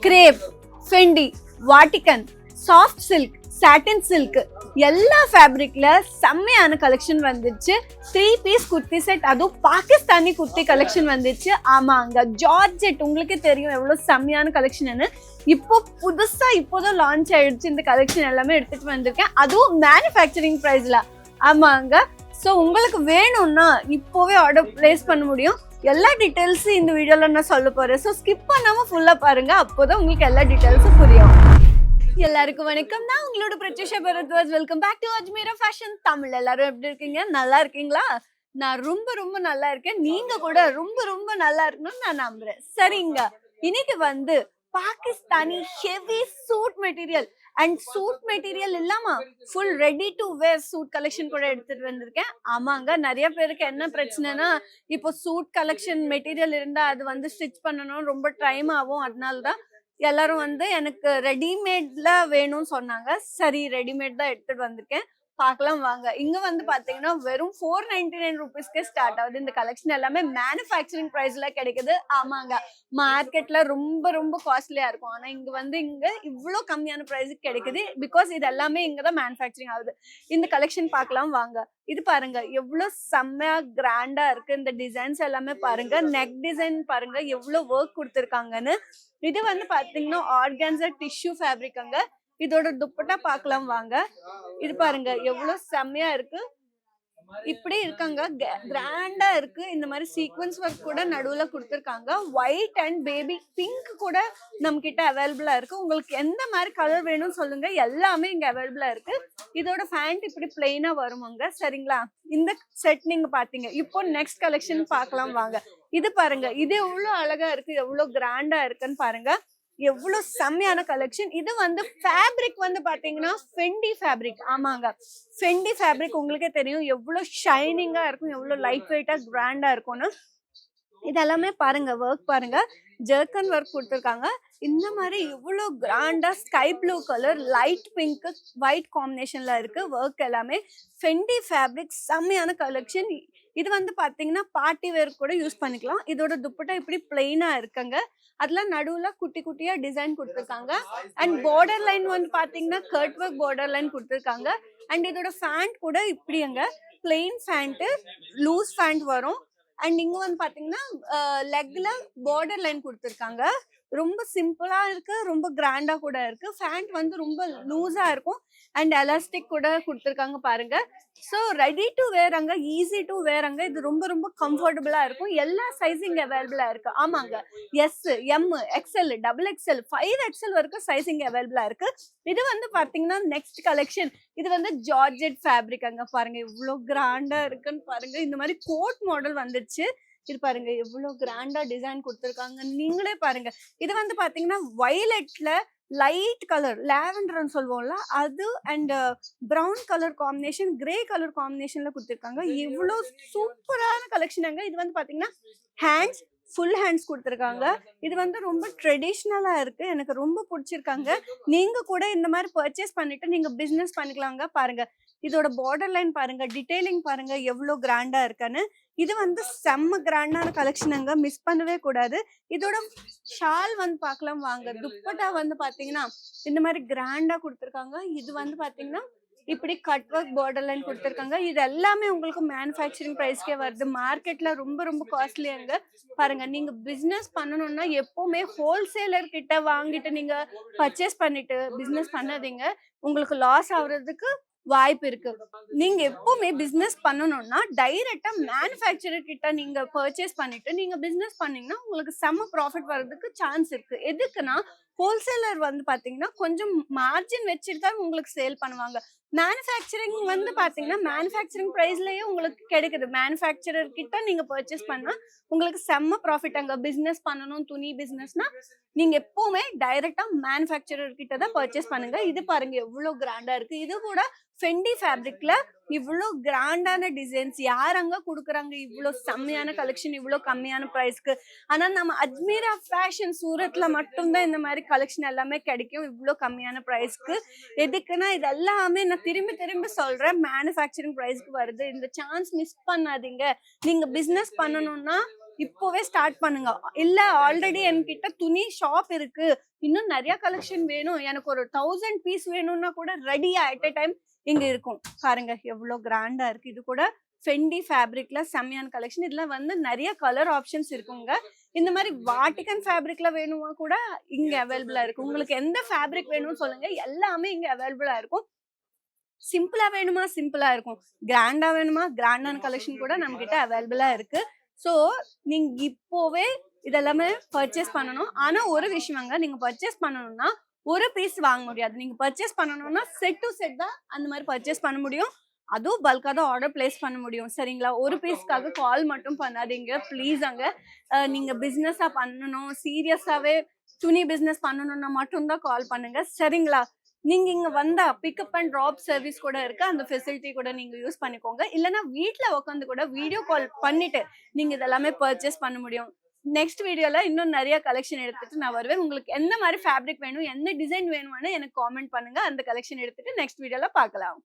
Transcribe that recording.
Grape, Fendi, Vatican, soft silk, satin silk எல்லா ஃபேப்ரிக்ல செம்மையான கலெக்ஷன் வந்துச்சு. 3 பீஸ் குர்த்தி செட், அதுவும் பாகிஸ்தானி குர்த்தி கலெக்ஷன் வந்துச்சு. ஆமாங்க, ஜார்ஜெட் உங்களுக்கே தெரியும் எவ்வளவு செம்மையான கலெக்ஷன். இப்போ புதுசா இப்போதான் லான்ச் ஆயிடுச்சு இந்த கலெக்ஷன் எல்லாமே எடுத்துட்டு வந்திருக்கேன், அதுவும் மேனுஃபேக்சரிங் பிரைஸ்ல. ஆமாங்க, ஸோ உங்களுக்கு வேணும்னா இப்போவே ஆர்டர் பிளேஸ் பண்ண முடியும். எல்லா டீட்டெயில்ஸும் இந்த வீடியோல நான் சொல்ல போறேன். ஸோ ஸ்கிப் பண்ணாம ஃபுல்லா பாருங்க, அப்போதான் உங்களுக்கு எல்லா டீட்டெயில்ஸும் புரியும். எல்லாருக்கும் வணக்கம், நான் உங்களோட Pratyusha Bharadwaj. Welcome back to Ajmera fashion Tamil. எல்லாரும் எப்படி இருக்கீங்க? நல்லா இருக்கீங்களா? நான் ரொம்ப ரொம்ப நல்லா இருக்கேன். நீங்க கூட ரொம்ப ரொம்ப நல்லா இருக்கணும்னு நான் நம்புறேன். சரிங்க, இன்னைக்கு வந்து Pakistani heavy suit material and suit material இல்லாம full ready to wear suit collection கூட எடுத்துட்டு வந்திருக்கேன். ஆமாங்க, நிறைய பேருக்கு என்ன பிரச்சனைனா, இப்போ சூட் கலெக்ஷன் மெட்டீரியல் இருந்தா அது வந்து ஸ்டிச் பண்ணணும், ரொம்ப டைம் ஆகும். அதனாலதான் எல்லாரும் வந்து எனக்கு ரெடிமேட்ல வேணும்னு சொன்னாங்க. சரி, ரெடிமேட் தான் எடுத்துட்டு வந்திருக்கேன். பார்க்கலாம் வாங்க. இங்க வந்து பாத்தீங்கன்னா வெறும் 499 ருபீஸ்க்கே ஸ்டார்ட் ஆகுது. இந்த கலெக்ஷன் எல்லாமே மேனுஃபேக்சரிங் பிரைஸ்ல கிடைக்குது. ஆமாங்க, மார்க்கெட்ல ரொம்ப ரொம்ப காஸ்ட்லியா இருக்கும், ஆனா இங்க இவ்வளவு கம்மியான பிரைஸுக்கு கிடைக்குது. பிகாஸ் இது எல்லாமே இங்கதான் மேனுஃபேக்சரிங் ஆகுது. இந்த கலெக்ஷன் பார்க்கலாம் வாங்க. இது பாருங்க எவ்வளவு செம்மையா கிராண்டா இருக்கு. இந்த டிசைன்ஸ் எல்லாமே பாருங்க, நெக் டிசைன் பாருங்க எவ்வளவு ஒர்க் கொடுத்துருக்காங்கன்னு. இது வந்து பாத்தீங்கன்னா ஆர்கான்சா டிஷ்யூ ஃபேப்ரிக். அங்க இதோட துப்பட்டா பார்க்கலாம் வாங்க. இது பாருங்க எவ்வளவு செம்மையா இருக்கு. இப்படி இருக்காங்க, கிராண்டா இருக்கு. இந்த மாதிரி சீக்வன்ஸ் ஒர்க் கூட நடுவுல கொடுத்துருக்காங்க. ஒயிட் அண்ட் பேபி பிங்க் கூட நம்ம கிட்ட அவைலபிளா இருக்கு. உங்களுக்கு எந்த மாதிரி கலர் வேணும்னு சொல்லுங்க, எல்லாமே இங்க அவைலபிளா இருக்கு. இதோட பேண்ட் இப்படி பிளெயினா வருவாங்க. சரிங்களா, இந்த செட் நீங்க பாத்தீங்க. இப்போ நெக்ஸ்ட் கலெக்ஷன் பார்க்கலாம் வாங்க. இது பாருங்க, இது எவ்வளவு அழகா இருக்கு, எவ்வளவு கிராண்டா இருக்குன்னு பாருங்க. எவ்வளவு செம்மையான கலெக்ஷன். இது வந்து ஃபேப்ரிக் வந்து பாத்தீங்கன்னா ஃபெண்டி ஃபேப்ரிக். ஆமாங்க, ஃபெண்டி ஃபேப்ரிக் உங்களுக்கே தெரியும் எவ்வளவு ஷைனிங்கா இருக்கும், எவ்வளவு லைட் வெயிட்டா கிராண்டா இருக்கும்னு. இதெல்லாமே பாருங்க, ஒர்க் பாருங்க, ஜெர்கன் ஒர்க் கொடுத்துருக்காங்க. இந்த மாதிரி இவ்வளவு கிராண்டா sky blue colour, light pink, white காம்பினேஷன்ல இருக்கு. ஒர்க் எல்லாமே ஃபெண்டி ஃபேப்ரிக், செம்மையான கலெக்ஷன். இது வந்து பாத்தீங்கன்னா பார்ட்டி வேர் கூட யூஸ் பண்ணிக்கலாம். இதோட துப்பட்டா இப்படி பிளெயினா இருக்குங்க. அதுல நடுவுல குட்டி குட்டியா டிசைன் கொடுத்துருக்காங்க. அண்ட் பார்டர் லைன் வந்து பாத்தீங்கன்னா கர்ட் ஒர்க் பார்டர் லைன் கொடுத்துருக்காங்க. அண்ட் இதோட ஃபேண்ட் கூட இப்படிங்க பிளெயின் ஃபேண்ட், லூஸ் ஃபேண்ட் வரும். அண்ட் இங்க வந்து பாத்தீங்கன்னா லெக்ல பார்டர் லைன் கொடுத்துருக்காங்க. ரொம்ப சிம்பிளா இருக்கு, ரொம்ப கிராண்டா கூட இருக்கு. ஃபேண்ட் வந்து ரொம்ப லூஸா இருக்கும் அண்ட் எலாஸ்டிக் கூட கொடுத்துருக்காங்க பாருங்க. ஸோ ரெடி டு வேர் அங்க, ஈஸி டு வேர் அங்க. இது ரொம்ப ரொம்ப கம்ஃபர்டபுளா இருக்கும். எல்லா சைஸிங் அவைலபிளா இருக்கு. ஆமாங்க, S, M, XL, double XL, 5XL வரைக்கும் சைஸிங் அவைலபிளா இருக்கு. இது வந்து பாத்தீங்கன்னா நெக்ஸ்ட் கலெக்ஷன். இது வந்து ஜார்ஜெட் ஃபேப்ரிக். அங்க பாருங்க எவ்வளவு கிராண்டா இருக்குன்னு பாருங்க. இந்த மாதிரி கோட் மாடல் வந்துச்சு. இது பாருங்க எவ்வளவு கிராண்டா டிசைன் கொடுத்துருக்காங்க, நீங்களே பாருங்க. இது வந்து பாத்தீங்கன்னா வயலட்ல லைட் கலர், லாவெண்டர்னு சொல்லுவோம்ல அது, and brown colour combination, grey colour காம்பினேஷன்ல கொடுத்துருக்காங்க. இவ்வளவு சூப்பரான கலெக்ஷன். இது வந்து பாத்தீங்கன்னா ஹேண்ட்ஸ், ஃபுல் ஹேண்ட்ஸ் கொடுத்துருக்காங்க. இது வந்து ரொம்ப ட்ரெடிஷ்னலா இருக்கு, எனக்கு ரொம்ப பிடிச்சிருக்காங்க. நீங்க கூட இந்த மாதிரி பர்ச்சேஸ் பண்ணிட்டு நீங்க பிசினஸ் பண்ணிக்கலாங்க. பாருங்க இதோட பார்டர் லைன் பாருங்க, டீடைலிங் பாருங்க எவ்வளவு கிராண்டா இருக்குன்னு. இது வந்து செம்ம கிராண்டான கலெக்ஷனுங்க, மிஸ் பண்ணவே கூடாது. இதோட ஷால் வந்து பார்க்கலாம் வாங்க. துப்பட்டா வந்து பாத்தீங்கன்னா இந்த மாதிரி கிராண்டா கொடுத்துருக்காங்க. இது வந்து பாத்தீங்கன்னா இப்படி கட் ஒர்க் பார்டர் லைன் கொடுத்துருக்காங்க. இது எல்லாமே உங்களுக்கு மேனுஃபேக்சரிங் பிரைஸ்க்கே வருது. மார்க்கெட்ல ரொம்ப ரொம்ப காஸ்ட்லியாங்க. பாருங்க, நீங்க பிசினஸ் பண்ணணும்னா எப்பவுமே ஹோல்சேலர் கிட்ட வாங்கிட்டு நீங்க பர்ச்சேஸ் பண்ணிட்டு பிசினஸ் பண்ணாதீங்க, உங்களுக்கு லாஸ் ஆகுறதுக்கு வாய்ப்பு இருக்கு. நீங்க எப்பவுமே பிசினஸ் பண்ணணும்னா டைரக்டா மேனுஃபேக்சரர் கிட்ட நீங்க பர்ச்சேஸ் பண்ணிட்டு நீங்க பிசினஸ் பண்ணீங்கன்னா உங்களுக்கு செம்ம ப்ராஃபிட் வர்றதுக்கு சான்ஸ் இருக்கு. எதுக்குன்னா ஹோல்சேலர் வந்து பாத்தீங்கன்னா கொஞ்சம் மார்ஜின் வச்சுட்டு தான் உங்களுக்கு சேல் பண்ணுவாங்க. மேனுஃபேக்சரிங் வந்து பாத்தீங்கன்னா மேனுஃபேக்சரிங் பிரைஸ்லயே உங்களுக்கு கிடைக்குது. மேனுஃபேக்சரர் கிட்ட நீங்க பர்ச்சேஸ் பண்ணா உங்களுக்கு செம்ம ப்ராஃபிட். அங்க பிசினஸ் பண்ணணும், துணி பிசினஸ்னா நீங்க எப்பவுமே டைரக்டா மேனுஃபேக்சரர் கிட்ட தான் பர்ச்சேஸ் பண்ணுங்க. இது பாருங்க எவ்வளவு கிராண்டா இருக்கு. இது கூட ஃபெண்டி ஃபேப்ரிக்ல இவ்வளோ கிராண்டான டிசைன்ஸ் யார் அங்க கொடுக்குறாங்க? இவ்வளோ செம்மையான கலெக்ஷன் இவ்வளோ கம்மியான ப்ரைஸ்க்கு. ஆனா நம்ம அஜ்மீரா ஃபேஷன் சூரத்ல மட்டும்தான் இந்த மாதிரி கலெக்ஷன் எல்லாமே கிடைக்கும் இவ்வளோ கம்மியான ப்ரைஸ்க்கு. எதுக்குன்னா இது எல்லாமே நான் திரும்பி திரும்பி சொல்றேன், மேனுஃபேக்சரிங் ப்ரைஸ்க்கு வருது. இந்த சான்ஸ் மிஸ் பண்ணாதீங்க. நீங்க பிசினஸ் பண்ணணும்னா இப்போவே ஸ்டார்ட் பண்ணுங்க. இல்ல ஆல்ரெடி என்கிட்ட துணி ஷாப் இருக்கு, இன்னும் நிறைய கலெக்ஷன் வேணும், எனக்கு ஒரு 1000 பீஸ் வேணும்னா கூட ரெடியா அட் a டைம் இங்க இருக்கும். பாருங்க எவ்வளவு கிராண்டா இருக்கு. இது கூட ஃபெண்டி ஃபேப்ரிக்ல செம்மையான கலெக்ஷன். இதுல வந்து நிறைய கலர் ஆப்ஷன்ஸ் இருக்குங்க. இந்த மாதிரி வாட்டிகன் ஃபேப்ரிக்ல வேணுமா கூட இங்க அவைலபிளா இருக்கு. உங்களுக்கு எந்த ஃபேப்ரிக் வேணும்னு சொல்லுங்க, எல்லாமே இங்க அவைலபிளா இருக்கும். சிம்பிளா வேணுமா சிம்பிளா இருக்கும், கிராண்டா வேணுமா கிராண்டான கலெக்ஷன் கூட நம்ம கிட்ட அவைலபிளா இருக்கு. ஸோ நீங்க இப்போவே இதெல்லாமே பர்ச்சேஸ் பண்ணணும். ஆனா ஒரு விஷயங்க, நீங்க பர்ச்சேஸ் பண்ணணும்னா ஒரு பீஸ் வாங்க முடியாது. நீங்க பர்ச்சேஸ் பண்ணணும்னா செட் டு செட் தான் அந்த மாதிரி பர்ச்சேஸ் பண்ண முடியும். அதுவும் பல்கா தான் ஆர்டர் பிளேஸ் பண்ண முடியும். சரிங்களா? ஒரு பீஸ்க்காக கால் மட்டும் பண்ணாதீங்க ப்ளீஸ். அங்க நீங்க பிசினஸா பண்ணணும், சீரியஸாவே துணி பிசினஸ் பண்ணணும்னா மட்டும்தான் கால் பண்ணுங்க. சரிங்களா? நீங்க இங்க வந்தா பிக்கப் அண்ட் டிராப் சர்வீஸ் கூட இருக்கு. அந்த ஃபெசிலிட்டி கூட நீங்க யூஸ் பண்ணிக்கோங்க. இல்லனா வீட்ல உட்கார்ந்து கூட வீடியோ கால் பண்ணிட்டு நீங்க இதெல்லாமே பர்ச்சேஸ் பண்ண முடியும். நெக்ஸ்ட் வீடியோல இன்னும் நிறைய கலெக்ஷன் எடுத்துட்டு நான் வருவேன். உங்களுக்கு எந்த மாதிரி ஃபேப்ரிக் வேணும், எந்த டிசைன் வேணும்னு எனக்கு காமெண்ட் பண்ணுங்க. அந்த கலெக்ஷன் எடுத்துட்டு நெக்ஸ்ட் வீடியோல பார்க்கலாம்.